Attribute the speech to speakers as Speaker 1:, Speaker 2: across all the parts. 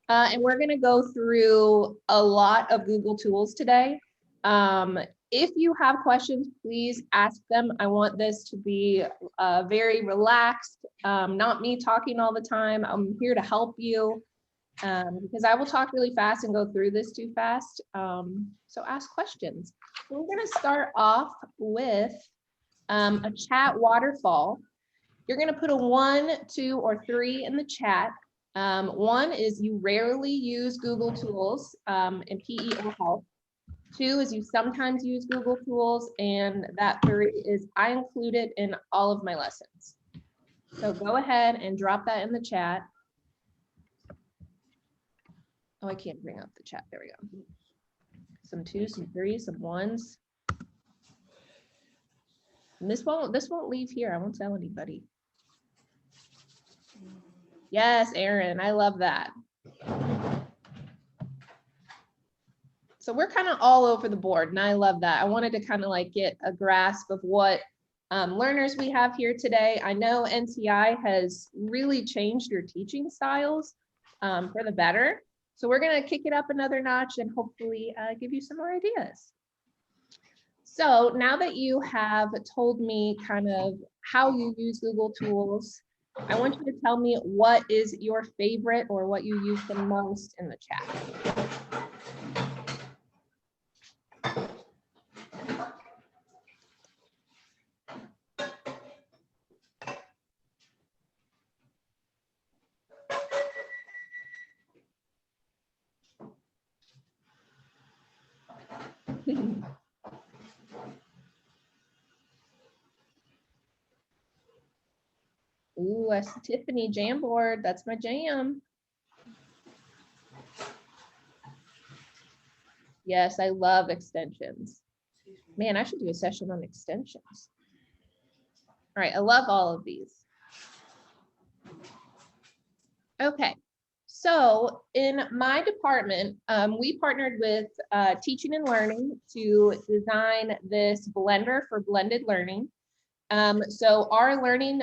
Speaker 1: And we're going to go through a lot of Google tools today. If you have questions, please ask them. I want this to be very relaxed, not me talking all the time. I'm here to help you because I will talk really fast and go through this too fast. So ask questions. We're going to start off with a chat waterfall. You're going to put a 1, 2, or 3 in the chat. 1 is you rarely use Google tools in PE or health. 2 is you sometimes use Google tools, and that 3 is I include it in all of my lessons. So go ahead and drop that in the chat. Oh, I can't bring up the chat. There we go. Some 2s, some 3s, some 1s. And this won't leave here. I won't tell anybody. Yes, Aaron, I love that. So we're kind of all over the board, and I love that. I wanted to kind of like get a grasp of what learners we have here today. I know NTI has really changed your teaching styles for the better. So we're going to kick it up another notch and hopefully give you some more ideas. So now that you have told me kind of how you use Google tools, I want you to tell me what is your favorite or what you use the most in the chat. Ooh, I see Tiffany, Jamboard, that's my jam. Yes, I love extensions. Man, I should do a session on extensions. All right, I love all of these. Okay, so in my department, we partnered with Teaching and Learning to design this blender for blended learning. So our learning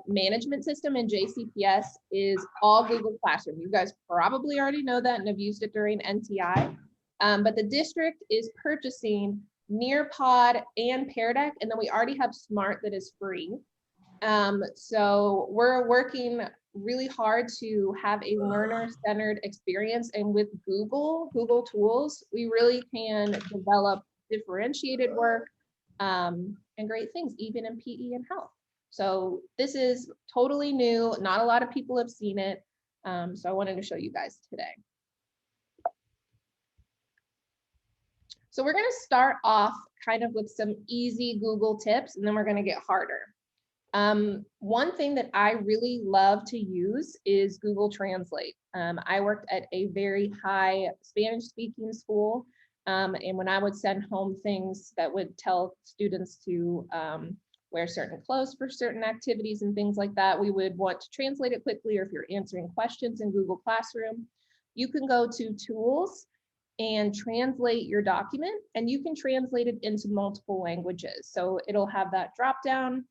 Speaker 1: management system in JCPS is all Google Classroom. You guys probably already know that and have used it during NTI, but the district is purchasing Nearpod and Pear Deck, and then we already have Smart that is free. So we're working really hard to have a learner-centered experience, and with Google tools, we really can develop differentiated work and great things, even in PE and health. So this is totally new. Not a lot of people have seen it. So I wanted to show you guys today. So we're going to start off kind of with some easy Google tips, and then we're going to get harder. One thing that I really love to use is Google Translate. I worked at a very high Spanish speaking school. And when I would send home things that would tell students to wear certain clothes for certain activities and things like that, we would want to translate it quickly, or if you're answering questions in Google Classroom, you can go to Tools and translate your document, and you can translate it into multiple languages. So it'll have that drop down,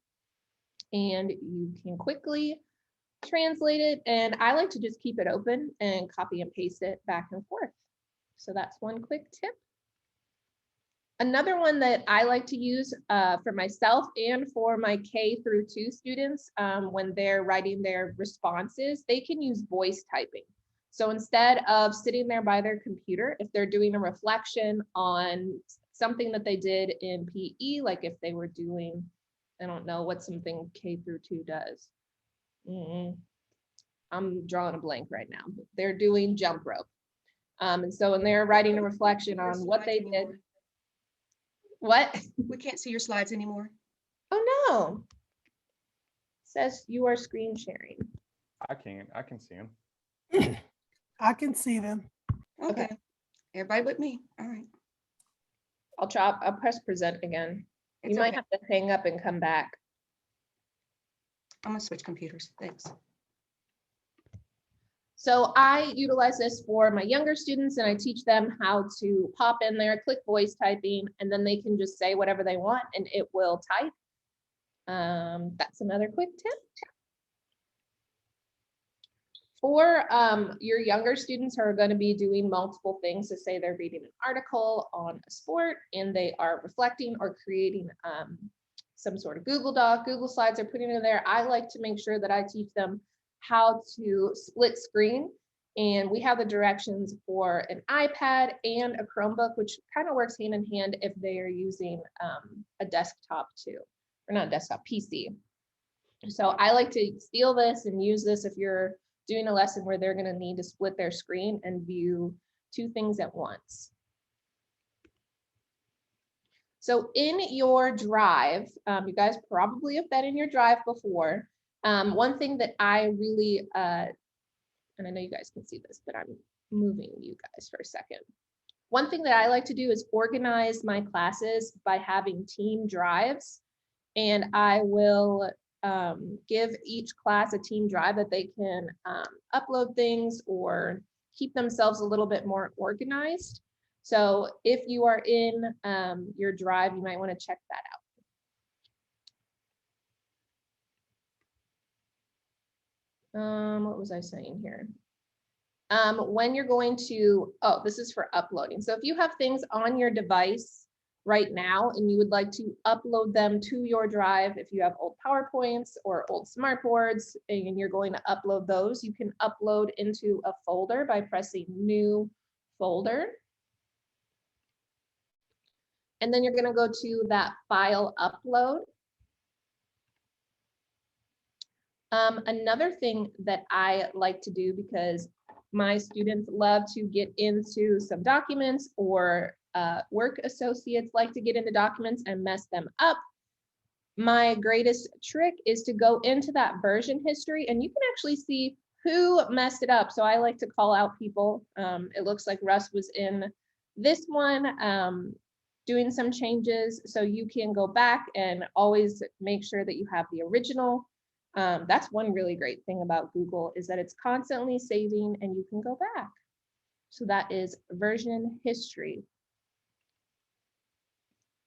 Speaker 1: and you can quickly translate it. And I like to just keep it open and copy and paste it back and forth. So that's one quick tip. Another one that I like to use for myself and for my K through 2 students, when they're writing their responses, they can use voice typing. So instead of sitting there by their computer, if they're doing a reflection on something that they did in PE, like if they were doing, I don't know what something K through 2 does. I'm drawing a blank right now. They're doing jump rope. And so when they're writing a reflection on what they did. What?
Speaker 2: We can't see your slides anymore.
Speaker 1: Oh no. It says you are screen sharing.
Speaker 3: I can see them.
Speaker 4: I can see them.
Speaker 2: Okay. Everybody but me. All right.
Speaker 1: I'll press present again.
Speaker 2: It's
Speaker 1: You might
Speaker 2: okay.
Speaker 1: have to hang up and come back.
Speaker 2: I'm gonna switch computers. Thanks.
Speaker 1: So I utilize this for my younger students, and I teach them how to pop in there, click voice typing, and then they can just say whatever they want and it will type. That's another quick tip. For your younger students who are going to be doing multiple things, to say they're reading an article on a sport and they are reflecting or creating some sort of Google Doc, Google Slides are putting in there, I like to make sure that I teach them how to split screen. And we have the directions for an iPad and a Chromebook, which kind of works hand in hand if they are using a desktop too, or not desktop, PC. So I like to steal this and use this if you're doing a lesson where they're going to need to split their screen and view two things at once. So in your drive, you guys probably have been in your drive before. One thing that I really, and I know you guys can see this, but I'm moving you guys for a second. One thing that I like to do is organize my classes by having team drives, and I will give each class a team drive that they can upload things or keep themselves a little bit more organized. So if you are in your drive, you might want to check that out. What was I saying here? When you're going to, oh, this is for uploading. So if you have things on your device right now and you would like to upload them to your drive, if you have old PowerPoints or old smartboards and you're going to upload those, you can upload into a folder by pressing New Folder. And then you're going to go to that file upload. Another thing that I like to do, because my students love to get into some documents, or work associates like to get into documents and mess them up. My greatest trick is to go into that version history and you can actually see who messed it up. So I like to call out people. It looks like Russ was in this one doing some changes. So you can go back and always make sure that you have the original. That's one really great thing about Google, is that it's constantly saving and you can go back. So that is version history.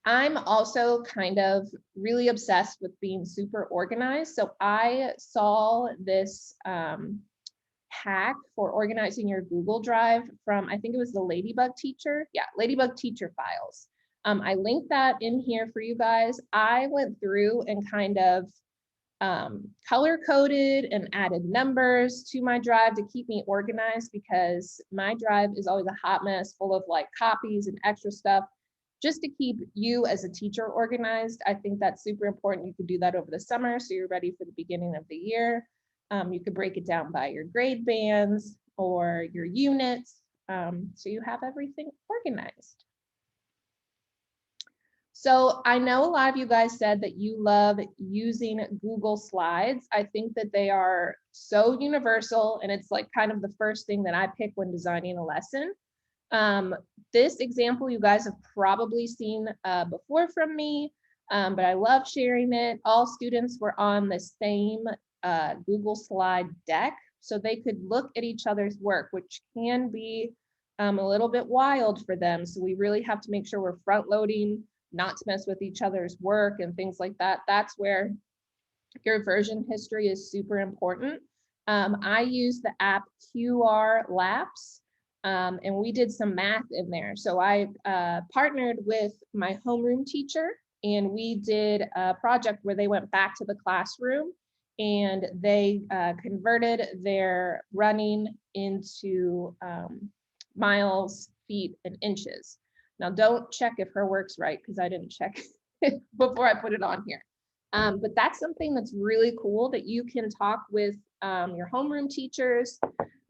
Speaker 1: I'm also kind of really obsessed with being super organized. So I saw this hack for organizing your Google Drive from, I think it was the Ladybug Teacher. Yeah, Ladybug Teacher files. I linked that in here for you guys. I went through and kind of color coded and added numbers to my drive to keep me organized, because my drive is always a hot mess full of like copies and extra stuff. Just to keep you as a teacher organized, I think that's super important. You could do that over the summer so you're ready for the beginning of the year. You could break it down by your grade bands or your units, so you have everything organized. So I know a lot of you guys said that you love using Google Slides. I think that they are so universal, and it's like kind of the first thing that I pick when designing a lesson. This example you guys have probably seen before from me, but I love sharing it. All students were on the same Google Slide deck, so they could look at each other's work, which can be a little bit wild for them. So we really have to make sure we're front loading, not to mess with each other's work and things like that. That's where your version history is super important. I use the app QR Labs. And we did some math in there. So I partnered with my homeroom teacher, and we did a project where they went back to the classroom and they converted their running into miles, feet, and inches. Now don't check if her work's right, because I didn't check before I put it on here. But that's something that's really cool, that you can talk with your homeroom teachers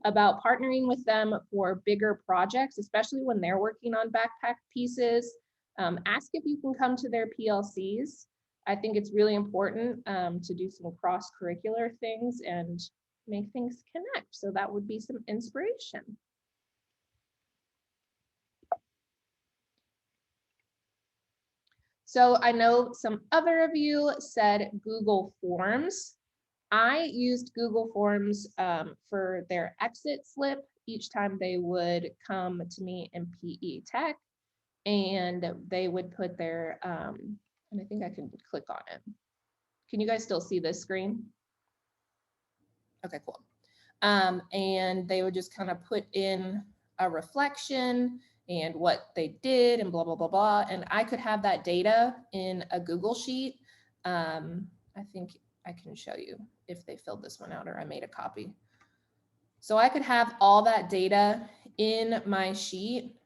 Speaker 1: about partnering with them for bigger projects, especially when they're working on backpack pieces. Ask if you can come to their PLCs. I think it's really important to do some cross-curricular things and make things connect. So that would be some inspiration. So I know some other of you said Google Forms. I used Google Forms for their exit slip each time they would come to me in PE Tech, and they would put their, and I think I can click on it. Can you guys still see this screen? Okay, cool. And they would just kind of put in a reflection and what they did and blah, blah, blah, blah. And I could have that data in a Google Sheet. I think I can show you if they filled this one out or I made a copy. So I could have all that data in my sheet.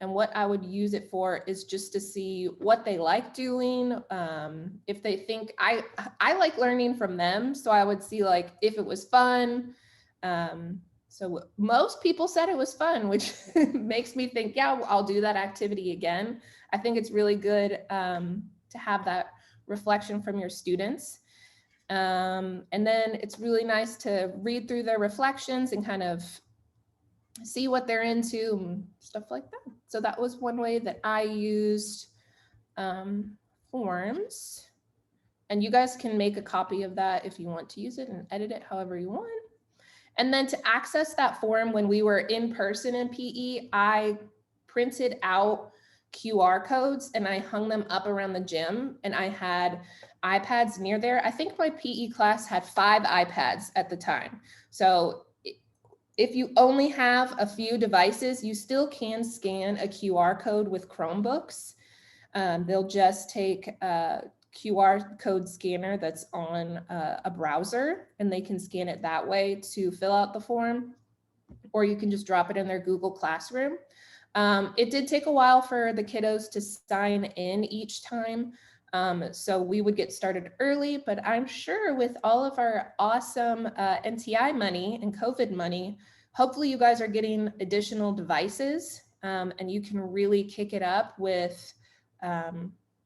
Speaker 1: And what I would use it for is just to see what they like doing. If they think I like learning from them. So I would see like if it was fun. So most people said it was fun, which makes me think, yeah, I'll do that activity again. I think it's really good to have that reflection from your students. And then it's really nice to read through their reflections and kind of see what they're into and stuff like that. So that was one way that I used forms. And you guys can make a copy of that if you want to use it and edit it however you want. And then to access that form when we were in person in PE, I printed out QR codes and I hung them up around the gym, and I had iPads near there. I think my PE class had 5 iPads at the time. So if you only have a few devices, you still can scan a QR code with Chromebooks. They'll just take a QR code scanner that's on a browser, and they can scan it that way to fill out the form, or you can just drop it in their Google Classroom. It did take a while for the kiddos to sign in each time. So we would get started early, but I'm sure with all of our awesome NTI money and COVID money, hopefully you guys are getting additional devices and you can really kick it up with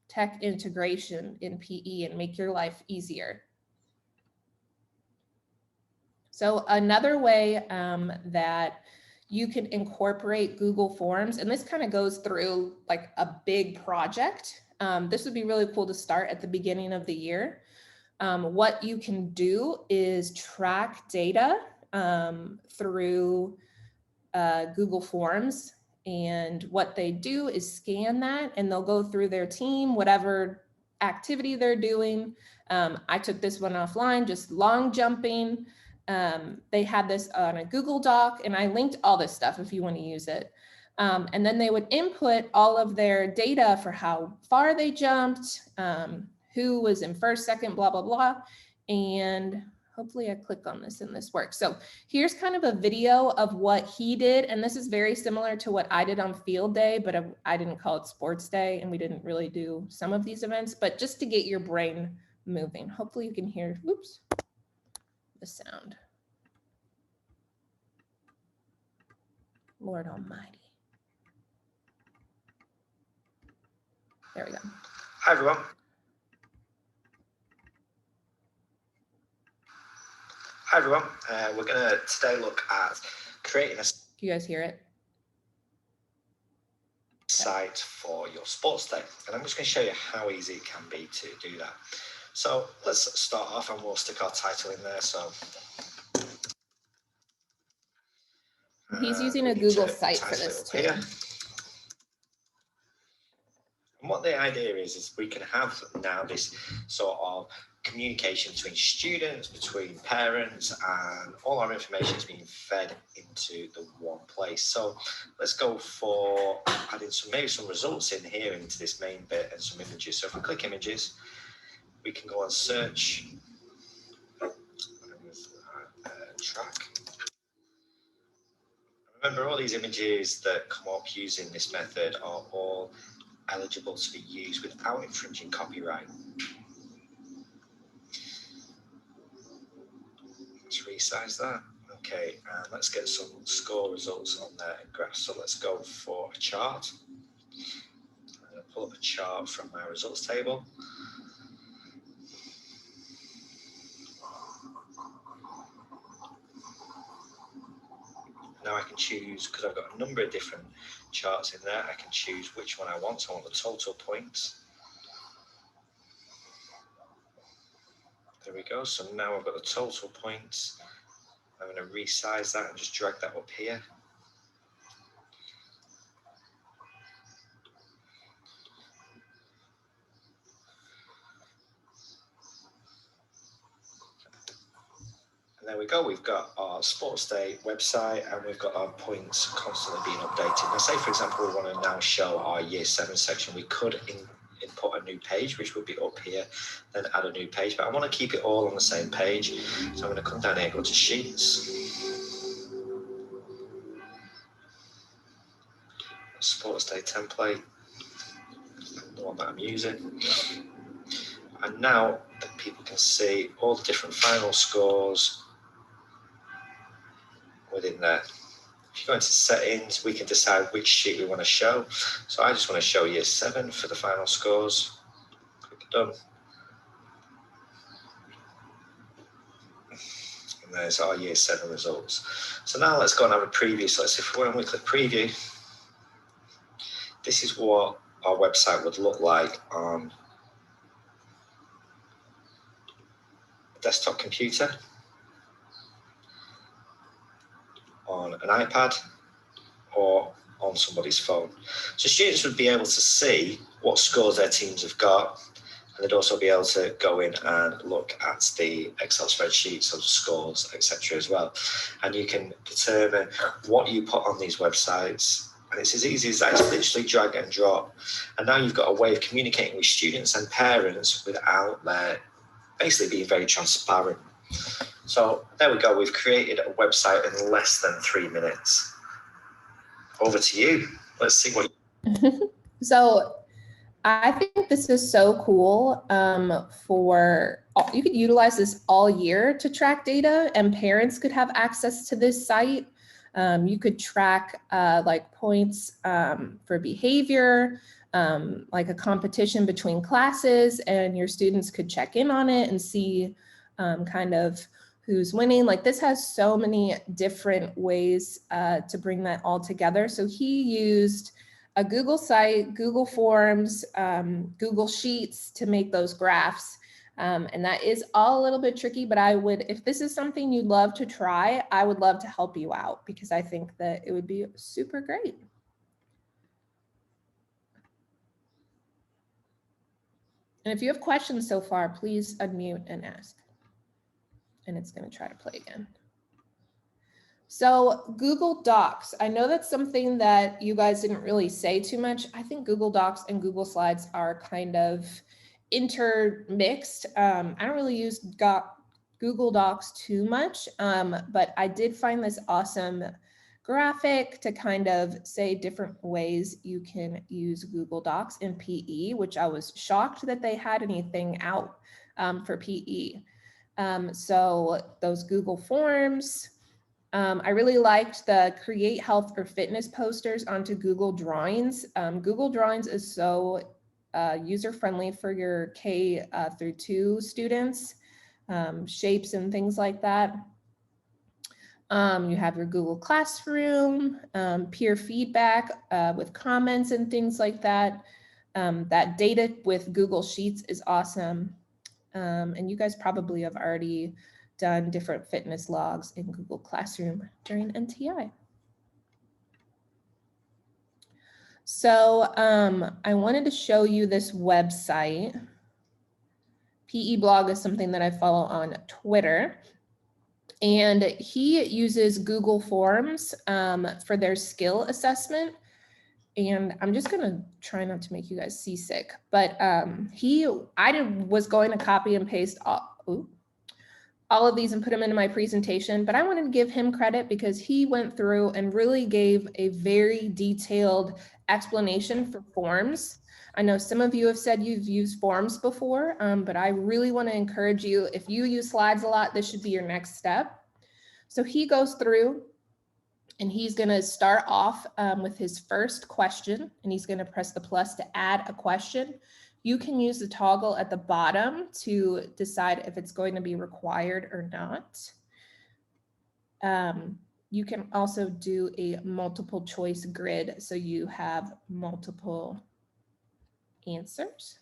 Speaker 1: tech integration in PE and make your life easier. So another way that you can incorporate Google Forms, and this kind of goes through like a big project. This would be really cool to start at the beginning of the year. What you can do is track data through Google Forms. And what they do is scan that and they'll go through their team, whatever activity they're doing. I took this one offline, just long jumping. They had this on a Google Doc, and I linked all this stuff if you want to use it. And then they would input all of their data for how far they jumped, who was in first, second, blah, blah, blah. And hopefully I click on this and this works. So here's kind of a video of what he did. And this is very similar to what I did on field day, but I didn't call it sports day and we didn't really do some of these events, but just to get your brain moving. Hopefully you can hear, whoops, the sound. Lord Almighty. There we go.
Speaker 5: Hi, everyone. Hi, everyone. We're going to today look at creating a
Speaker 1: Do you guys hear it?
Speaker 5: site for your sports day. And I'm just going to show you how easy it can be to do that. So let's start off and we'll stick our title in there. So
Speaker 1: He's using a Google site for this too.
Speaker 5: Here. And what the idea is we can have now this sort of communication between students, between parents, and all our information is being fed into the one place. So let's go for adding maybe some results in here into this main bit and some images. So if we click images, we can go on search, track. Remember, all these images that come up using this method are all eligible to be used without infringing copyright. Let's resize that. Okay, and let's get some score results on there in graphs. So let's go for a chart. I'm going to pull up a chart from my results table. Now I can choose, because I've got a number of different charts in there, I can choose which one I want. So I want the total points. There we go. So now I've got the total points. I'm going to resize that and just drag that up here. And there we go. We've got our sports day website and we've got our points constantly being updated. Now, say, for example, we want to now show our year 7 section. We could input a new page, which would be up here, then add a new page. But I want to keep it all on the same page. So I'm going to come down here and go to Sheets. Sports day template, the one that I'm using. And now that people can see all the different final scores within there. If you go into settings, we can decide which sheet we want to show. So I just want to show year 7 for the final scores. Click done. And there's our year 7 results. So now let's go and have a preview. So let's see if when we click preview, this is what our website would look like on a desktop computer, on an iPad, or on somebody's phone. So students would be able to see what scores their teams have got, and they'd also be able to go in and look at the Excel spreadsheets of scores, etc. as well. And you can determine what you put on these websites. And it's as easy as that. It's literally drag and drop. And now you've got a way of communicating with students and parents without their basically being very transparent. So there we go. We've created a website in less than 3 minutes. Over to you. Let's see what.
Speaker 1: So I think this is so cool. You could utilize this all year to track data, and parents could have access to this site. You could track like points for behavior, like a competition between classes, and your students could check in on it and see kind of who's winning. Like this has so many different ways to bring that all together. So he used a Google site, Google Forms, Google Sheets to make those graphs. And that is all a little bit tricky, but I would, if this is something you'd love to try, I would love to help you out because I think that it would be super great. And if you have questions so far, please unmute and ask. And it's going to try to play again. So Google Docs, I know that's something that you guys didn't really say too much. I think Google Docs and Google Slides are kind of intermixed. I don't really use Google Docs too much, but I did find this awesome graphic to kind of say different ways you can use Google Docs in PE, which I was shocked that they had anything out for PE. So those Google Forms, I really liked the create health or fitness posters onto Google Drawings. Google Drawings is so user-friendly for your K through 2 students, shapes and things like that. You have your Google Classroom, peer feedback with comments and things like that. That data with Google Sheets is awesome. And you guys probably have already done different fitness logs in Google Classroom during NTI. So I wanted to show you this website. PE blog is something that I follow on Twitter. And he uses Google Forms for their skill assessment. And I'm just gonna try not to make you guys seasick, but I was going to copy and paste all of these and put them into my presentation, but I wanted to give him credit because he went through and really gave a very detailed explanation for forms. I know some of you have said you've used forms before, but I really want to encourage you, if you use slides a lot, this should be your next step. So he goes through and he's going to start off with his first question, and he's going to press the plus to add a question. You can use the toggle at the bottom to decide if it's going to be required or not. You can also do a multiple choice grid, so you have multiple answers.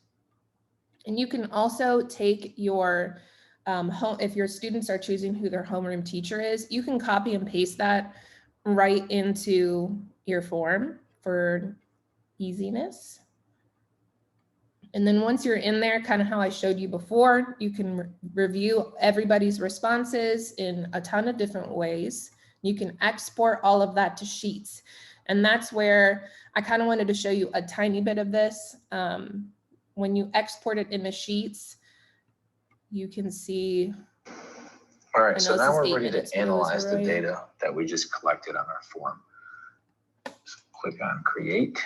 Speaker 1: And you can also take your if your students are choosing who their homeroom teacher is, you can copy and paste that right into your form for easiness. And then once you're in there, kind of how I showed you before, you can review everybody's responses in a ton of different ways. You can export all of that to sheets. And that's where I kind of wanted to show you a tiny bit of this. When you export it into sheets, you can see.
Speaker 6: All
Speaker 1: I
Speaker 6: right,
Speaker 1: know
Speaker 6: so
Speaker 1: this
Speaker 6: now
Speaker 1: is
Speaker 6: we're
Speaker 1: 8
Speaker 6: ready
Speaker 1: minutes,
Speaker 6: to
Speaker 1: but it was
Speaker 6: analyze the
Speaker 1: right.
Speaker 6: data that we just collected on our form. So click on create.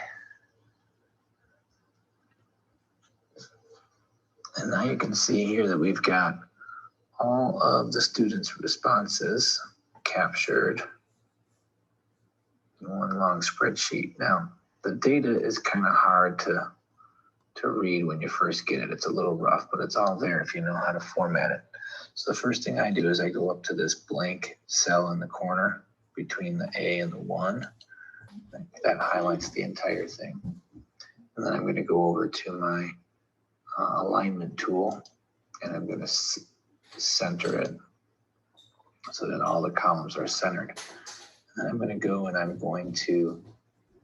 Speaker 6: And now you can see here that we've got all of the students' responses captured in one long spreadsheet. Now, the data is kind of hard to read when you first get it. It's a little rough, but it's all there if you know how to format it. So the first thing I do is I go up to this blank cell in the corner between the A and the 1. That highlights the entire thing. And then I'm going to go over to my alignment tool, and I'm going to center it so that all the columns are centered. And I'm going to go and I'm going to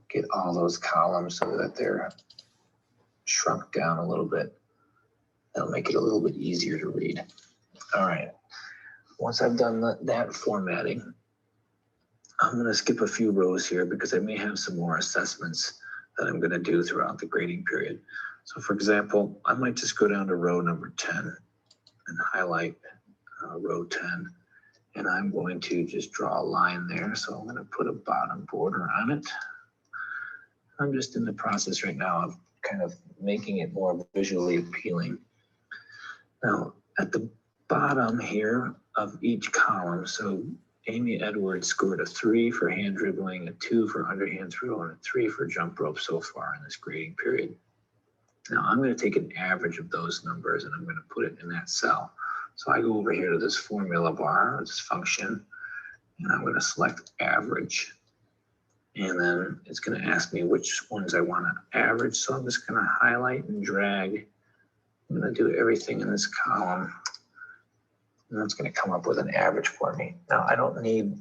Speaker 6: get all those columns so that they're shrunk down a little bit. That'll make it a little bit easier to read. All right. Once I've done that formatting, I'm going to skip a few rows here because I may have some more assessments that I'm going to do throughout the grading period. So for example, I might just go down to row number 10 and highlight row 10. And I'm going to just draw a line there. So I'm going to put a bottom border on it. I'm just in the process right now of kind of making it more visually appealing. Now, at the bottom here of each column, so Amy Edwards scored a 3 for hand dribbling, a 2 for underhand throw, and a 3 for jump rope so far in this grading period. Now, I'm going to take an average of those numbers and I'm going to put it in that cell. So I go over here to this formula bar, this function, and I'm going to select average. And then it's going to ask me which ones I want to average. So I'm just going to highlight and drag. I'm going to do everything in this column. And that's going to come up with an average for me. Now, I don't need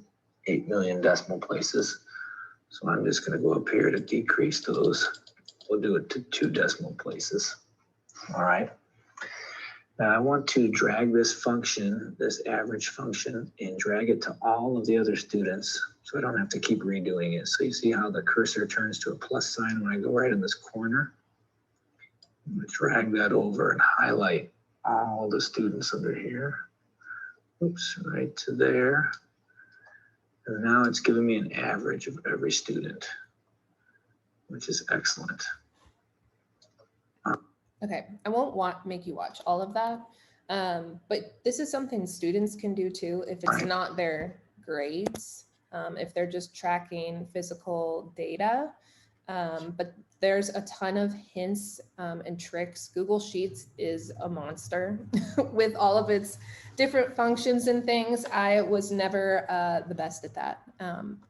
Speaker 6: 8 million decimal places. So I'm just going to go up here to decrease those. We'll do it to 2 decimal places. All right. Now I want to drag this function, this average function, and drag it to all of the other students so I don't have to keep redoing it. So you see how the cursor turns to a plus sign when I go right in this corner? I'm going to drag that over and highlight all the students under here. Oops, right to there. And now it's giving me an average of every student, which is excellent.
Speaker 1: Okay, I won't make you watch all of that, but this is something students can do too if it's not their grades, if they're just tracking physical data. But there's a ton of hints and tricks. Google Sheets is a monster with all of its different functions and things. I was never the best at that,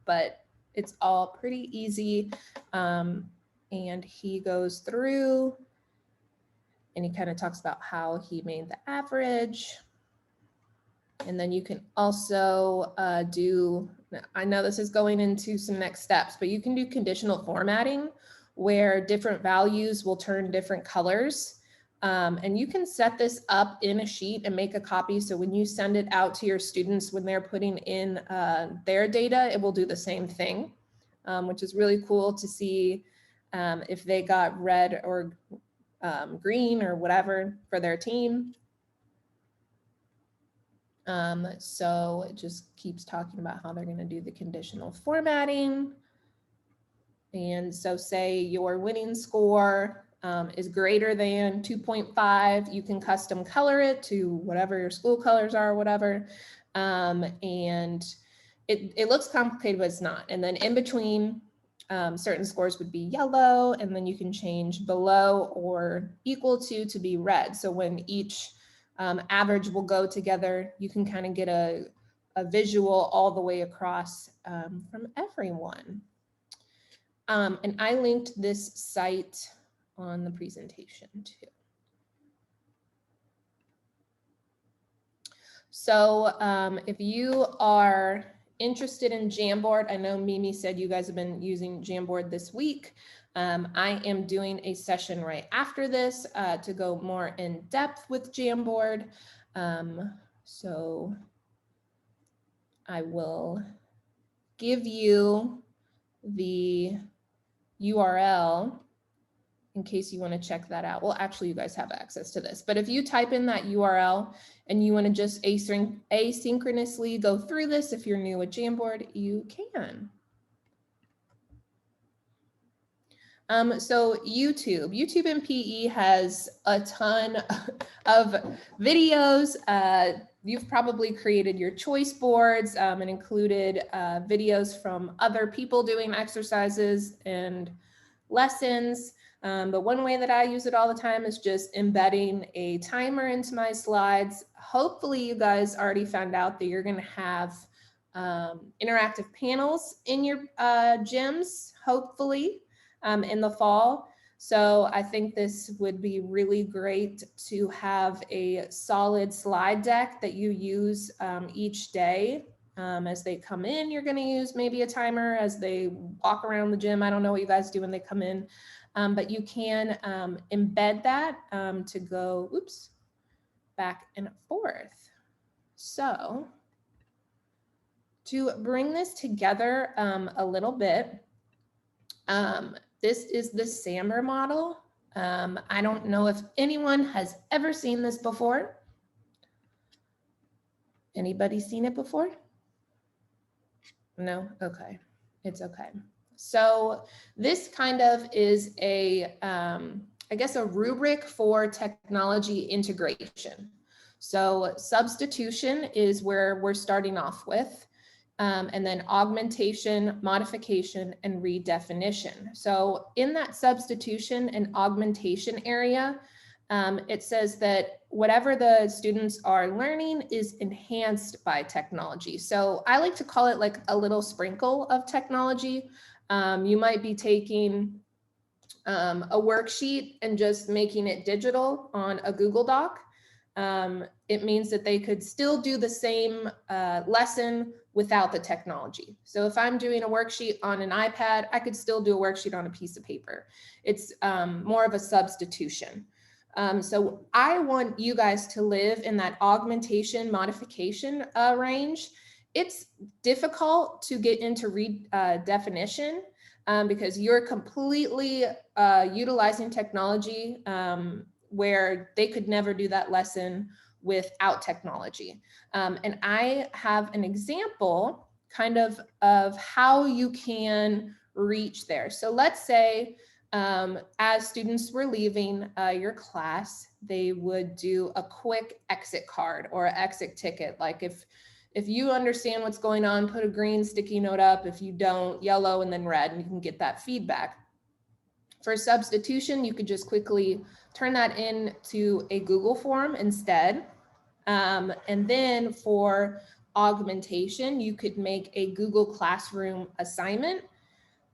Speaker 1: but it's all pretty easy. And he goes through and he kind of talks about how he made the average. And then you can also I know this is going into some next steps, but you can do conditional formatting where different values will turn different colors. And you can set this up in a sheet and make a copy. So when you send it out to your students, when they're putting in their data, it will do the same thing, which is really cool to see if they got red or green or whatever for their team. So it just keeps talking about how they're going to do the conditional formatting. And so say your winning score is greater than 2.5, you can custom color it to whatever your school colors are or whatever. And it looks complicated, but it's not. And then in between, certain scores would be yellow, and then you can change below or equal to be red. So when each average will go together, you can kind of get a visual all the way across from everyone. And I linked this site on the presentation too. So if you are interested in Jamboard, I know Mimi said you guys have been using Jamboard this week. I am doing a session right after this to go more in depth with Jamboard. So I will give you the URL in case you want to check that out. Well, actually, you guys have access to this, but if you type in that URL and you want to just asynchronously go through this, if you're new with Jamboard, you can. So YouTube and PE has a ton of videos. You've probably created your choice boards and included videos from other people doing exercises and lessons. But one way that I use it all the time is just embedding a timer into my slides. Hopefully you guys already found out that you're going to have interactive panels in your gyms, hopefully in the fall. So I think this would be really great to have a solid slide deck that you use each day. As they come in, you're going to use maybe a timer as they walk around the gym. I don't know what you guys do when they come in, but you can embed that to go, oops, back and forth. So to bring this together a little bit, this is the SAMR model. I don't know if anyone has ever seen this before. Anybody seen it before? No? Okay, it's okay. So this kind of is a, I guess, a rubric for technology integration. So substitution is where we're starting off with, and then augmentation, modification, and redefinition. So in that substitution and augmentation area, it says that whatever the students are learning is enhanced by technology. So I like to call it like a little sprinkle of technology. You might be taking a worksheet and just making it digital on a Google Doc. It means that they could still do the same lesson without the technology. So if I'm doing a worksheet on an iPad, I could still do a worksheet on a piece of paper. It's more of a substitution. So I want you guys to live in that augmentation modification range. It's difficult to get into redefinition because you're completely utilizing technology where they could never do that lesson without technology. And I have an example kind of how you can reach there. So let's say as students were leaving your class, they would do a quick exit card or an exit ticket. Like if you understand what's going on, put a green sticky note up. If you don't, yellow and then red, and you can get that feedback. For substitution, you could just quickly turn that into a Google form instead. And then for augmentation, you could make a Google Classroom assignment.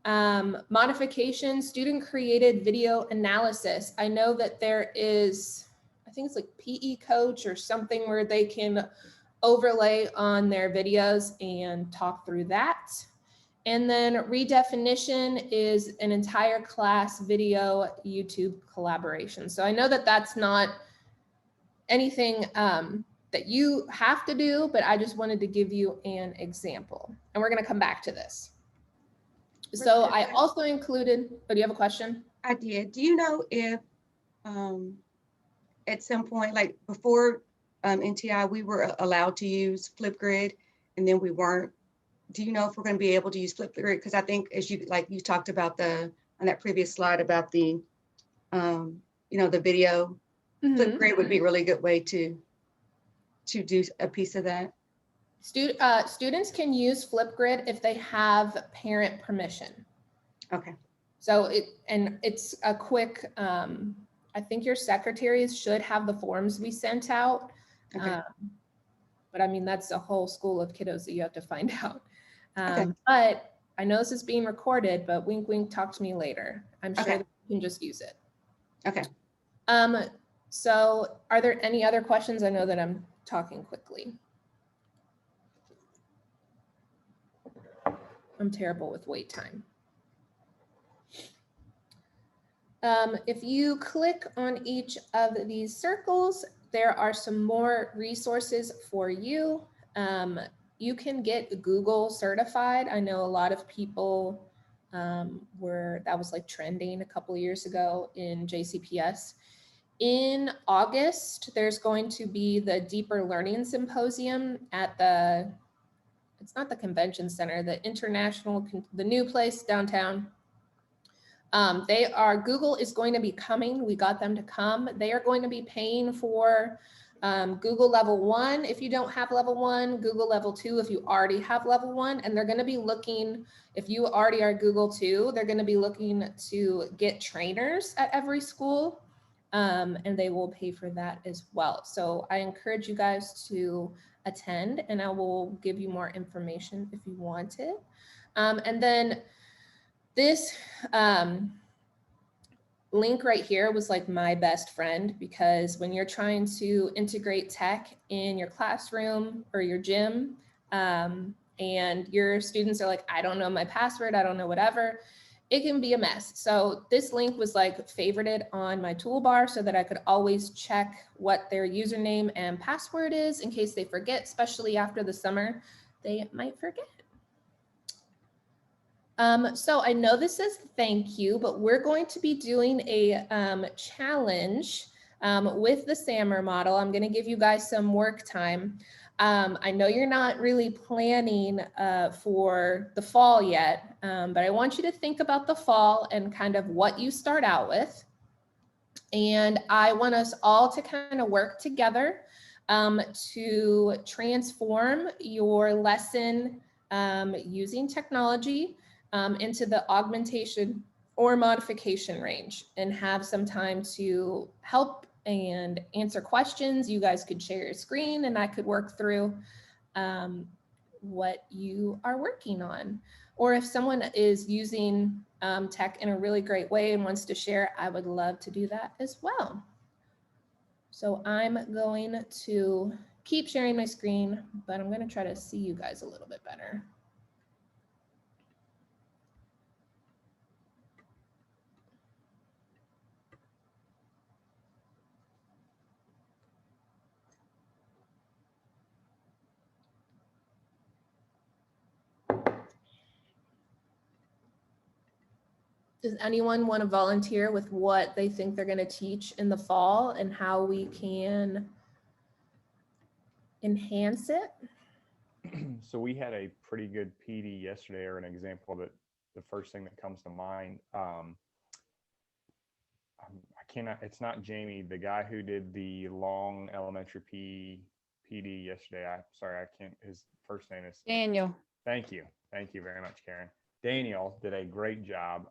Speaker 1: Modification, student created video analysis. I know that there is, I think it's like PE coach or something where they can overlay on their videos and talk through that. And then redefinition is an entire class video YouTube collaboration. So I know that that's not anything that you have to do, but I just wanted to give you an example. And we're going to come back to this. So I also included, oh, do you have a question?
Speaker 2: I did. Do you know if at some point, like before NTI, we were allowed to use Flipgrid and then we weren't? Do you know if we're going to be able to use Flipgrid? Because I think as you talked about on that previous slide about the, the video, Flipgrid would be a really good way to do a piece of that.
Speaker 1: Students can use Flipgrid if they have parent permission.
Speaker 2: Okay.
Speaker 1: So it's a quick, I think your secretaries should have the forms we sent out.
Speaker 2: Okay.
Speaker 1: But I mean, that's a whole school of kiddos that you have to find out.
Speaker 2: Okay.
Speaker 1: But I know this is being recorded, but wink, wink, talk to me later. I'm sure
Speaker 2: Okay.
Speaker 1: that you can just use it.
Speaker 2: Okay.
Speaker 1: So are there any other questions? I know that I'm talking quickly. I'm terrible with wait time. If you click on each of these circles, there are some more resources for you. You can get Google certified. I know a lot of people that was like trending a couple of years ago in JCPS. In August, there's going to be the Deeper Learning Symposium at it's not the convention center, the new place downtown. Google is going to be coming. We got them to come. They are going to be paying for Google level 1 if you don't have level 1, Google level 2 if you already have level 1, and they're going to be looking, if you already are Google 2, they're going to be looking to get trainers at every school, and they will pay for that as well. So I encourage you guys to attend, and I will give you more information if you want it. And then this link right here was like my best friend, because when you're trying to integrate tech in your classroom or your gym, and your students are like, I don't know my password, I don't know whatever, it can be a mess. So this link was like favorited on my toolbar so that I could always check what their username and password is in case they forget, especially after the summer, they might forget. So I know this says thank you, but we're going to be doing a challenge with the SAMR model. I'm going to give you guys some work time. I know you're not really planning for the fall yet, but I want you to think about the fall and kind of what you start out with. And I want us all to kind of work together to transform your lesson using technology into the augmentation or modification range, and have some time to help and answer questions. You guys could share your screen and I could work through what you are working on. Or if someone is using tech in a really great way and wants to share, I would love to do that as well. So I'm going to keep sharing my screen, but I'm going to try to see you guys a little bit better. Does anyone want to volunteer with what they think they're going to teach in the fall and how we can enhance it?
Speaker 3: So we had a pretty good PD yesterday, or an example that the first thing that comes to mind. I cannot, it's not Jamie, the guy who did the long elementary PD yesterday. Sorry, I can't, his first name is
Speaker 7: Daniel.
Speaker 3: Thank you. Thank you very much, Karen. Daniel did a great job.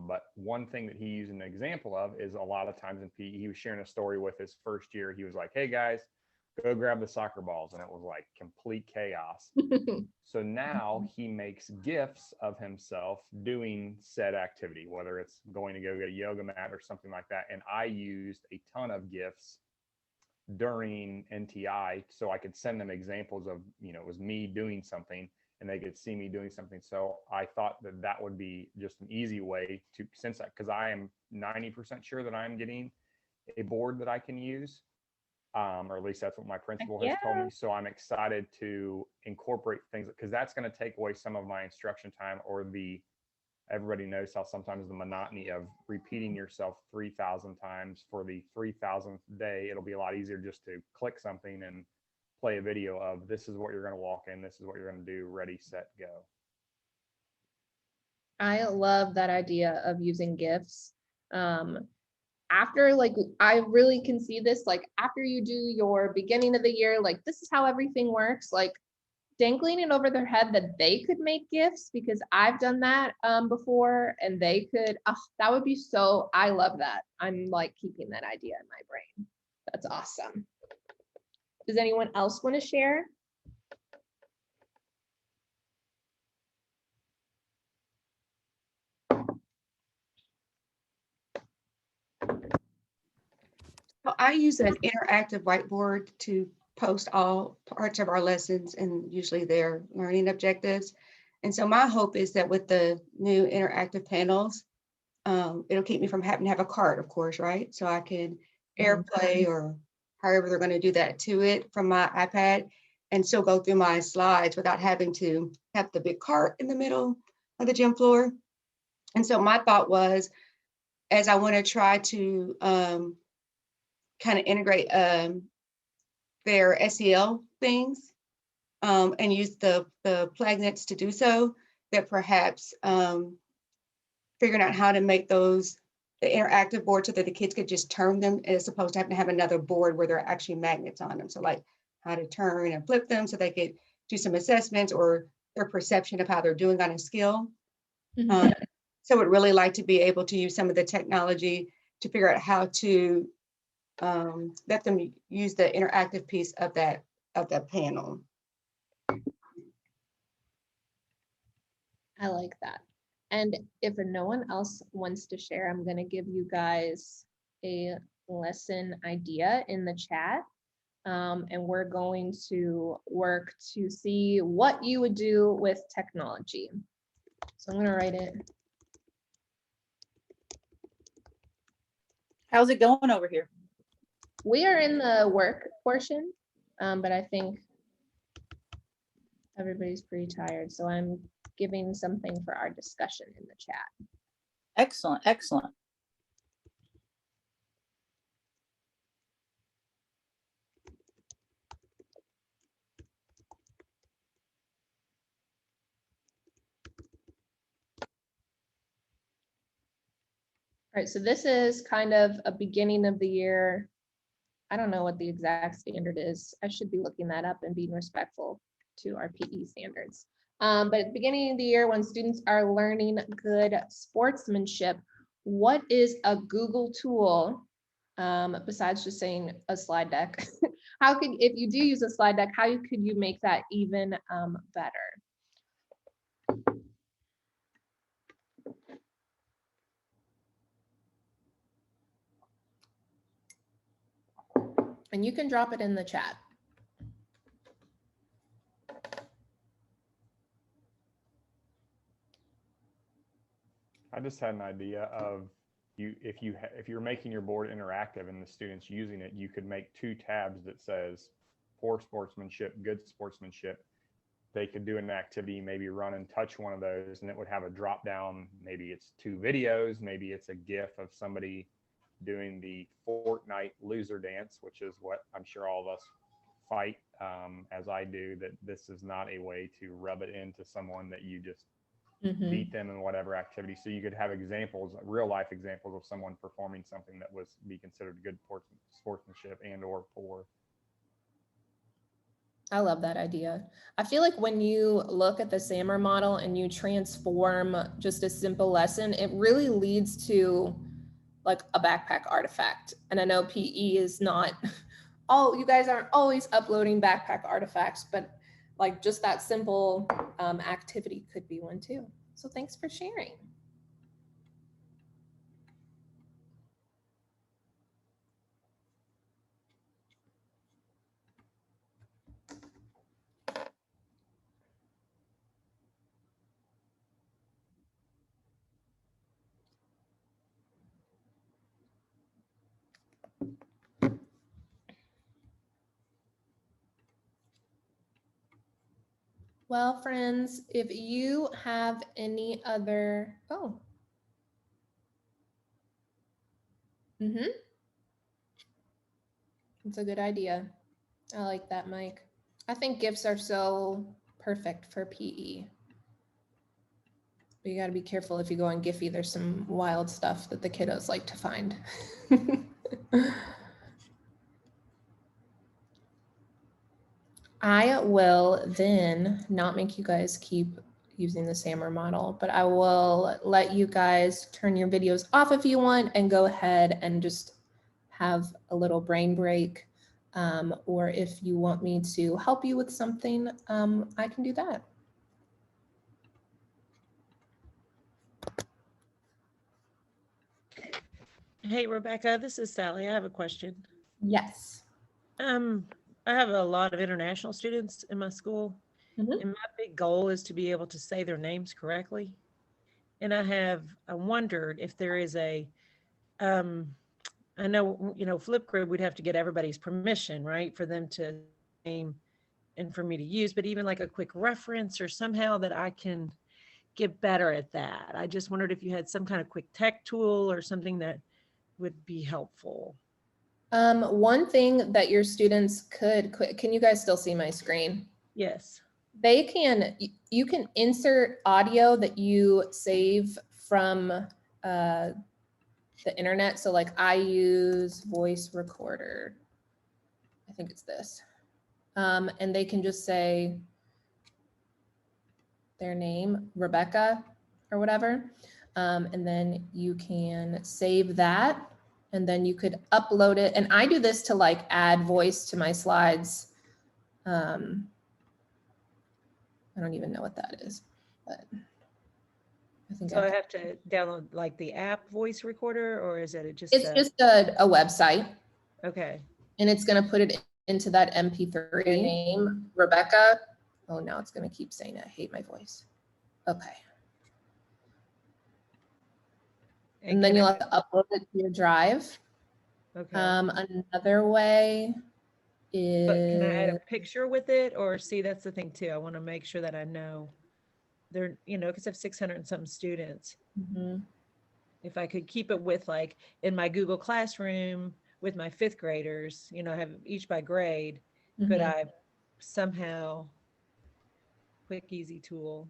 Speaker 3: But one thing that he used an example of is a lot of times in PE, he was sharing a story with his first year. He was like, hey guys, go grab the soccer balls. And it was like complete chaos. So now he makes GIFs of himself doing said activity, whether it's going to go get a yoga mat or something like that. And I used a ton of GIFs during NTI so I could send them examples of, it was me doing something and they could see me doing something. So I thought that that would be just an easy way to, because I am 90% sure that I'm getting a board that I can use, or at least that's what my principal has told me. So I'm excited to incorporate things, because that's going to take away some of my instruction time, or everybody knows how sometimes the monotony of repeating yourself 3,000 times for the 3,000th day. It'll be a lot easier just to click something and play a video of, this is what you're going to walk in, this is what you're going to do, ready, set, go.
Speaker 1: I love that idea of using GIFs. After, like, I really can see this, like, after you do your beginning of the year, like, this is how everything works, like dangling it over their head that they could make GIFs, because I've done that before, and they could, that would be so, I love that. I'm like keeping that idea in my brain. That's awesome. Does anyone else want to share?
Speaker 2: Well, I use an interactive whiteboard to post all parts of our lessons and usually their learning objectives. And so my hope is that with the new interactive panels, it'll keep me from having to have a cart, of course, right? So I could
Speaker 1: Mhm.
Speaker 2: AirPlay or however they're going to do that to it from my iPad and still go through my slides without having to have the big cart in the middle of the gym floor. And so my thought was, as I want to try to kind of integrate their SEL things and use the Plagnets to do so, that perhaps figuring out how to make those the interactive board so that the kids could just turn them as opposed to having to have another board where there are actually magnets on them. So like how to turn and flip them so they could do some assessments or their perception of how they're doing on a skill.
Speaker 1: Mhm.
Speaker 2: So I'd really like to be able to use some of the technology to figure out how to let them use the interactive piece of that panel.
Speaker 1: I like that. And if no one else wants to share, I'm going to give you guys a lesson idea in the chat. And we're going to work to see what you would do with technology. So I'm going to write it.
Speaker 7: How's it going over here?
Speaker 1: We are in the work portion, but I think everybody's pretty tired. So I'm giving something for our discussion in the chat.
Speaker 7: Excellent, excellent.
Speaker 1: All right, so this is kind of a beginning of the year. I don't know what the exact standard is. I should be looking that up and being respectful to our PE standards. But at the beginning of the year, when students are learning good sportsmanship, what is a Google tool besides just saying a slide deck? How could, if you do use a slide deck, how could you make that even better? And you can drop it in the chat.
Speaker 3: I just had an idea of if you're making your board interactive and the students using it, you could make 2 tabs that says poor sportsmanship, good sportsmanship. They could do an activity, maybe run and touch one of those, and it would have a drop down. Maybe it's 2 videos, maybe it's a GIF of somebody doing the Fortnite loser dance, which is what I'm sure all of us fight as I do, that this is not a way to rub it into someone that you just beat them in whatever activity. So you could have examples, real life examples of someone performing something that was be considered good sportsmanship and or poor.
Speaker 1: I love that idea. I feel like when you look at the SAMR model and you transform just a simple lesson, it really leads to like a backpack artifact. And I know PE is not, you guys aren't always uploading backpack artifacts, but like just that simple activity could be one too. So thanks for sharing. Well, friends, if you have any other, it's a good idea. I like that, Mike. I think GIFs are so perfect for PE. But you got to be careful if you go on Giphy. There's some wild stuff that the kiddos like to find. I will then not make you guys keep using the SAMR model, but I will let you guys turn your videos off if you want and go ahead and just have a little brain break. Or if you want me to help you with something, I can do that.
Speaker 8: Hey, Rebecca, this is Sally. I have a question.
Speaker 1: Yes.
Speaker 8: I have a lot of international students in my school, and my big goal is to be able to say their names correctly. And I wondered if there is um, I know, Flipgrid, we'd have to get everybody's permission, right? For them to name and for me to use, but even like a quick reference or somehow that I can get better at that. I just wondered if you had some kind of quick tech tool or something that would be helpful.
Speaker 1: One thing that your students can you guys still see my screen?
Speaker 8: Yes.
Speaker 1: They can, you can insert audio that you save from the internet. So like I use voice recorder. I think it's this. And they can just say their name, Rebecca or whatever. And then you can save that and then you could upload it. And I do this to like add voice to my slides. I don't even know what that is, but I think
Speaker 8: So I have to download like the app voice recorder, or is it just
Speaker 1: it's just a website.
Speaker 8: Okay.
Speaker 1: And it's going to put it into that MP3 name, Rebecca. Oh, now it's going to keep saying it. I hate my voice. Okay. And then you'll have to upload it to your drive.
Speaker 8: Okay.
Speaker 1: Another way is.
Speaker 8: But can I add a picture with it? Or see, that's the thing too. I want to make sure that I know they're, because I have 600 and some students.
Speaker 1: Mhm.
Speaker 8: If I could keep it with like in my Google Classroom with my 5th graders, I have each by grade, could
Speaker 1: Mhm.
Speaker 8: I somehow quick, easy tool?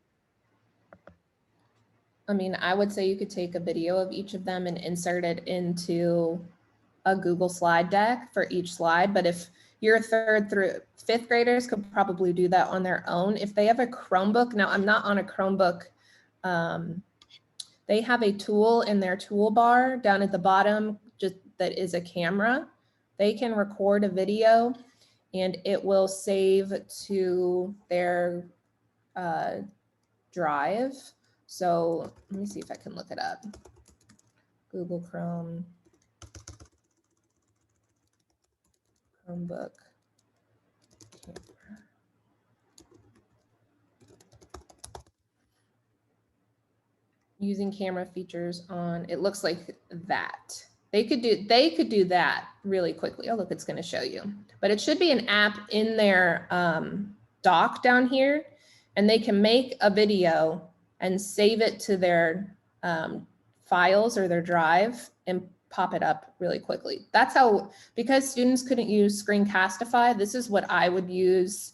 Speaker 1: I mean, I would say you could take a video of each of them and insert it into a Google slide deck for each slide. But if your 3rd through 5th graders could probably do that on their own. If they have a Chromebook, now I'm not on a Chromebook. They have a tool in their toolbar down at the bottom, just that is a camera. They can record a video and it will save to their drive. So let me see if I can look it up. Google Chrome, Chromebook. Using camera features on, it looks like that. They could do that really quickly. Oh, look, it's going to show you. But it should be an app in their dock down here, and they can make a video and save it to their files or their drive and pop it up really quickly. That's how, because students couldn't use Screencastify, this is what I would use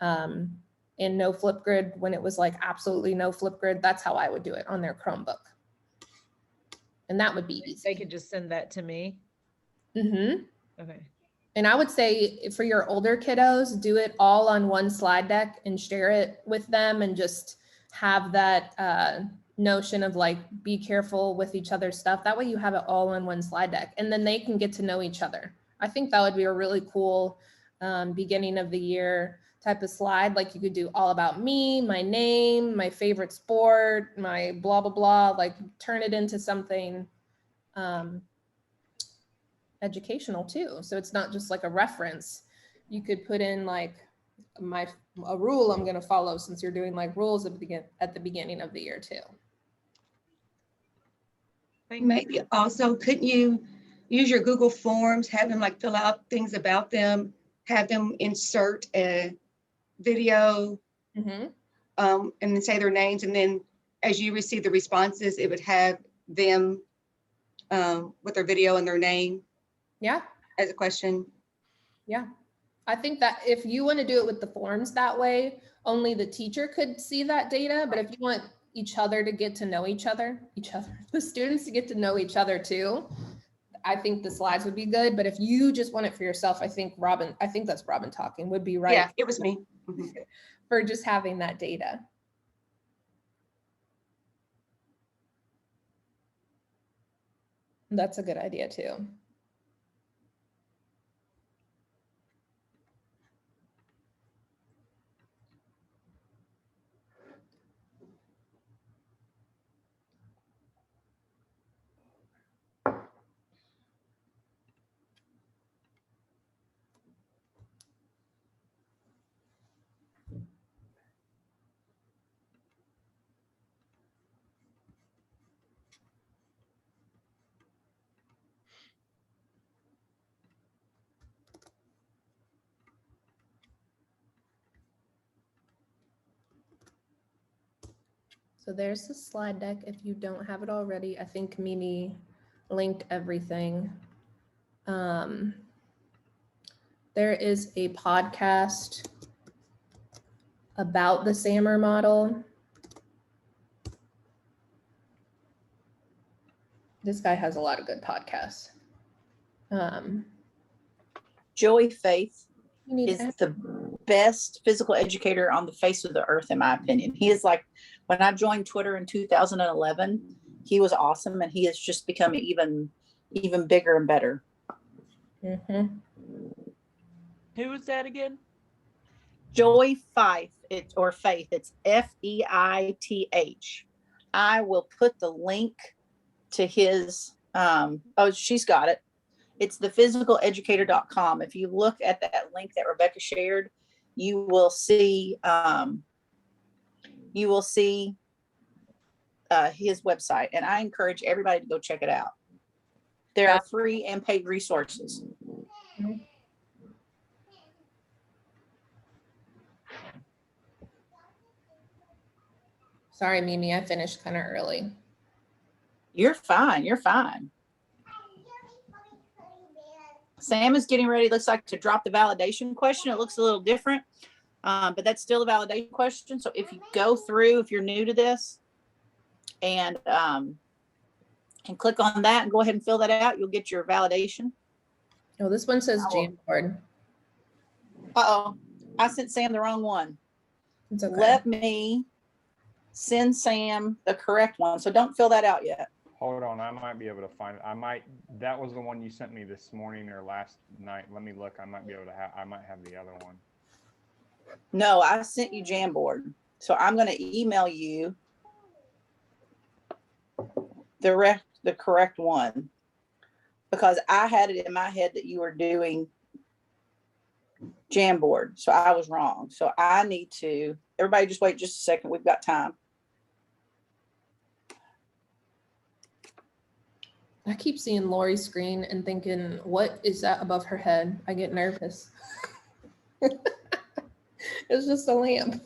Speaker 1: in no Flipgrid when it was like absolutely no Flipgrid. That's how I would do it on their Chromebook. And that would be easy.
Speaker 8: They could just send that to me.
Speaker 1: Mm-hmm.
Speaker 8: Okay.
Speaker 1: And I would say for your older kiddos, do it all on one slide deck and share it with them and just have that notion of like, be careful with each other's stuff. That way you have it all on one slide deck and then they can get to know each other. I think that would be a really cool beginning of the year type of slide. Like you could do all about me, my name, my favorite sport, my blah, blah, blah, like turn it into something educational too. So it's not just like a reference. You could put in like a rule I'm going to follow, since you're doing like rules at the beginning of the year too.
Speaker 2: Maybe also, couldn't you use your Google Forms, have them like fill out things about them, have them insert a video,
Speaker 1: Mm-hmm.
Speaker 2: and then say their names, and then as you receive the responses, it would have them with their video and their name.
Speaker 1: Yeah.
Speaker 2: As a question.
Speaker 1: Yeah. I think that if you want to do it with the forms that way, only the teacher could see that data. But if you want each other to get to know each other, the students to get to know each other too, I think the slides would be good. But if you just want it for yourself, I think that's Robin talking, would be right.
Speaker 2: Yeah, it was me. Mm-hmm.
Speaker 1: For just having that data. That's a good idea too. So there's the slide deck. If you don't have it already, I think Mimi linked everything. There is a podcast about the SAMR model. This guy has a lot of good podcasts.
Speaker 7: Joey Faith
Speaker 1: You need
Speaker 7: is the best physical educator on the face of the earth, in my opinion. He is like, when I joined Twitter in 2011, he was awesome, and he has just become even bigger and better.
Speaker 1: Mhm.
Speaker 8: Who was that again?
Speaker 7: Joey Fife, or Faith, it's Feith. I will put the link to his, oh, she's got it. It's thephysicaleducator.com. If you look at that link that Rebecca shared, you will see his website, and I encourage everybody to go check it out. There are free and paid resources.
Speaker 1: Sorry, Mimi, I finished kind of early.
Speaker 7: You're fine. You're fine. Sam is getting ready, looks like, to drop the validation question. It looks a little different, but that's still a validation question. So if you go through, if you're new to this, and click on that and go ahead and fill that out, you'll get your validation.
Speaker 1: Oh, this one says Jamboard.
Speaker 7: Uh-oh, I sent Sam the wrong one.
Speaker 1: It's okay.
Speaker 7: Let me send Sam the correct one. So don't fill that out yet.
Speaker 3: Hold on, I might be able to find it. That was the one you sent me this morning or last night. Let me look. I might be able to I might have the other one.
Speaker 7: No, I sent you Jamboard. So I'm going to email you the correct one, because I had it in my head that you were doing Jamboard. So I was wrong. So I need to, everybody just wait just a second. We've got time.
Speaker 1: I keep seeing Lori's screen and thinking, what is that above her head? I get nervous. It's just a lamp.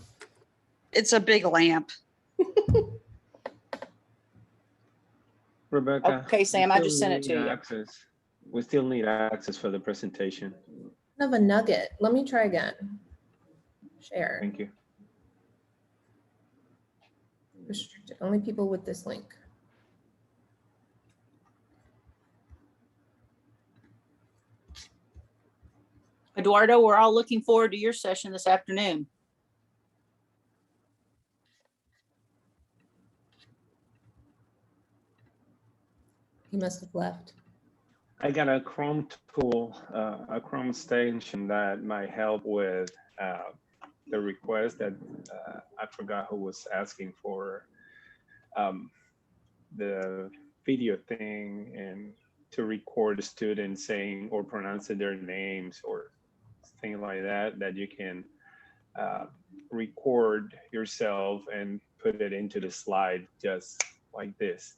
Speaker 9: It's a big lamp.
Speaker 10: Rebecca.
Speaker 7: Okay, Sam, I just sent it to you.
Speaker 10: Access. We still need access for the presentation.
Speaker 1: I have a nugget. Let me try again. Share.
Speaker 10: Thank you.
Speaker 1: Restricted. Only people with this link.
Speaker 7: Eduardo, we're all looking forward to your session this afternoon.
Speaker 1: He must have left.
Speaker 10: I got a Chrome tool, a Chrome extension that might help with the request that I forgot who was asking for the video thing, and to record the student saying or pronouncing their names or things like that, that you can record yourself and put it into the slide just like this.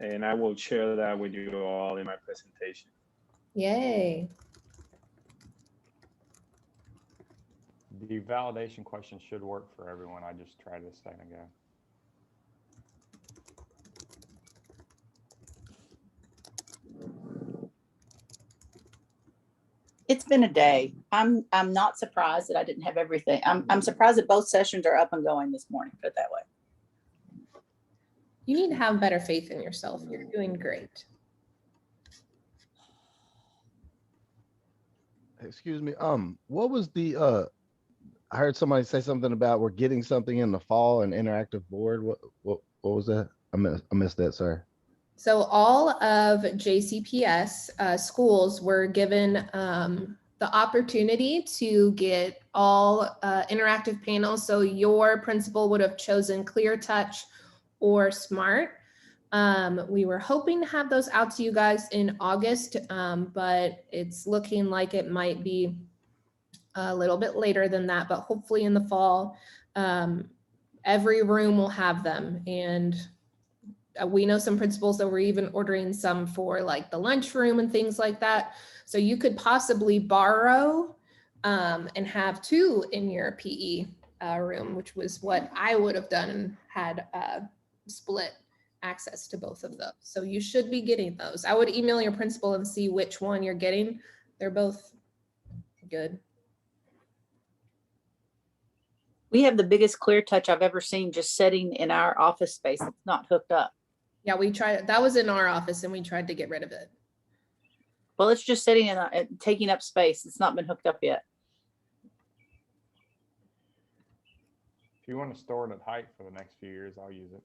Speaker 10: And I will share that with you all in my presentation.
Speaker 1: Yay.
Speaker 3: The validation question should work for everyone. I just tried it a second ago.
Speaker 7: It's been a day. I'm not surprised that I didn't have everything. I'm surprised that both sessions are up and going this morning, put it that way.
Speaker 1: You need to have better faith in yourself. You're doing great.
Speaker 11: Excuse me. What was the I heard somebody say something about we're getting something in the fall, an interactive board. What was that? I missed that, sorry.
Speaker 1: So all of JCPS schools were given the opportunity to get all interactive panels. So your principal would have chosen ClearTouch or Smart. We were hoping to have those out to you guys in August, but it's looking like it might be a little bit later than that, but hopefully in the fall, every room will have them. And we know some principals that were even ordering some for like the lunchroom and things like that. So you could possibly borrow and have two in your PE room, which was what I would have done and had split access to both of those. So you should be getting those. I would email your principal and see which one you're getting. They're both good.
Speaker 7: We have the biggest clear touch I've ever seen just sitting in our office space. It's not hooked up.
Speaker 1: Yeah, we tried, that was in our office and we tried to get rid of it.
Speaker 7: Well, it's just sitting in taking up space. It's not been hooked up yet.
Speaker 3: If you want to store it at height for the next few years, I'll use it.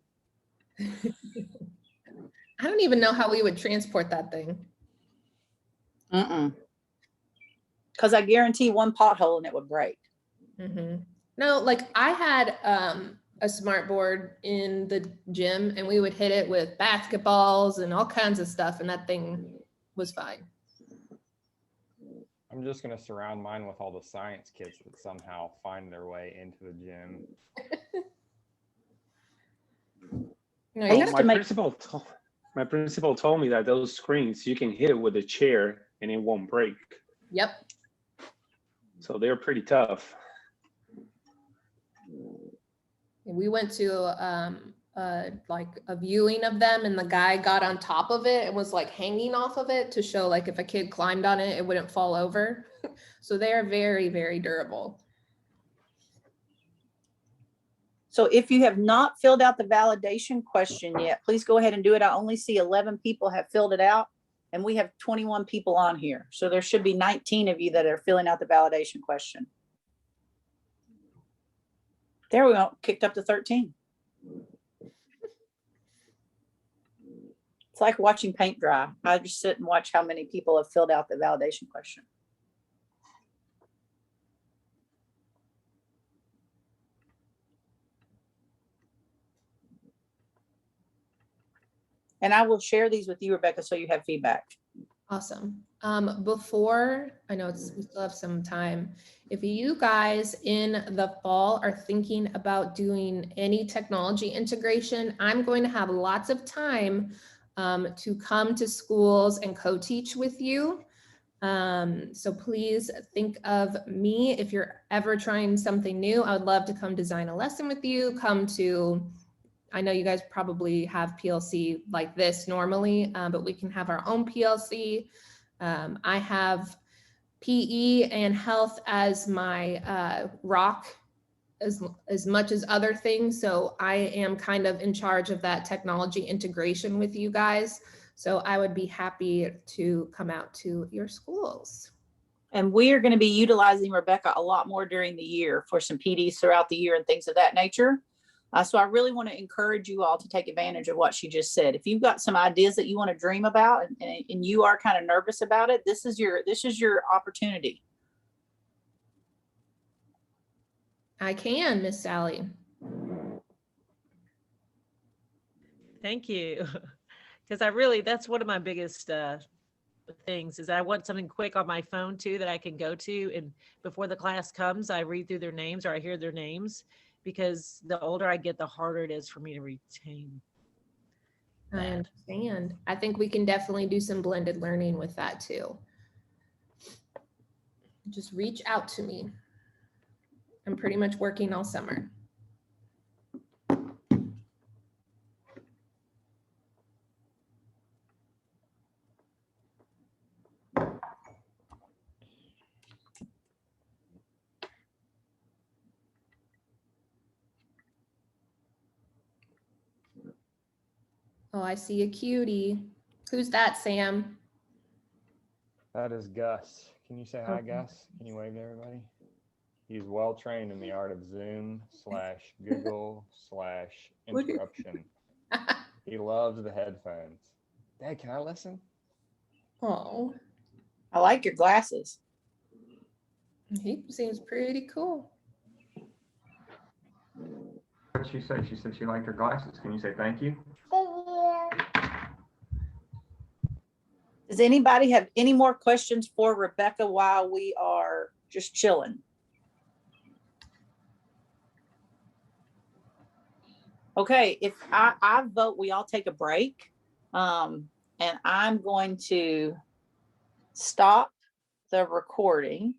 Speaker 1: I don't even know how we would transport that thing.
Speaker 7: Because I guarantee one pothole and it would break.
Speaker 1: No, like I had a smart board in the gym and we would hit it with basketballs and all kinds of stuff and that thing was fine.
Speaker 3: I'm just going to surround mine with all the science kits that somehow find their way into the gym.
Speaker 1: No,
Speaker 7: I
Speaker 1: you
Speaker 7: used
Speaker 1: gotta-
Speaker 7: to
Speaker 10: My principal told me that those screens, you can hit it with a chair and it won't break.
Speaker 1: Yep.
Speaker 10: So they're pretty tough.
Speaker 1: We went to like a viewing of them and the guy got on top of it and was like hanging off of it to show like if a kid climbed on it, it wouldn't fall over. So they are very, very durable.
Speaker 7: So if you have not filled out the validation question yet, please go ahead and do it. I only see 11 people have filled it out and we have 21 people on here. So there should be 19 of you that are filling out the validation question. There we go, kicked up to 13. It's like watching paint dry. I just sit and watch how many people have filled out the validation question. And I will share these with you, Rebecca, so you have feedback.
Speaker 1: Awesome. Before, I know we still have some time. If you guys in the fall are thinking about doing any technology integration, I'm going to have lots of time to come to schools and co-teach with you. So please think of me if you're ever trying something new. I would love to come design a lesson with you, I know you guys probably have PLC like this normally, but we can have our own PLC. I have PE and health as my rock as much as other things. So I am kind of in charge of that technology integration with you guys. So I would be happy to come out to your schools.
Speaker 7: And we are going to be utilizing Rebecca a lot more during the year for some PDs throughout the year and things of that nature. So I really want to encourage you all to take advantage of what she just said. If you've got some ideas that you want to dream about and you are kind of nervous about it, this is your opportunity.
Speaker 1: I can, Miss Sally.
Speaker 8: Thank you. Because that's one of my biggest things is I want something quick on my phone too that I can go to. And before the class comes, I read through their names or I hear their names. Because the older I get, the harder it is for me to retain.
Speaker 1: I understand. I think we can definitely do some blended learning with that too. Just reach out to me. I'm pretty much working all summer. Oh, I see a cutie. Who's that, Sam?
Speaker 3: That is Gus. Can you say hi, Gus? Can you wave to everybody? He's well trained in the art of Zoom/Google/interruption. He loves the headphones. Dad, can I listen?
Speaker 1: Oh,
Speaker 7: I like your glasses.
Speaker 1: He seems pretty cool.
Speaker 3: What did she say? She said she liked her glasses. Can you say thank you?
Speaker 7: Does anybody have any more questions for Rebecca while we are just chilling? Okay, if I vote, we all take a break. And I'm going to stop the recording.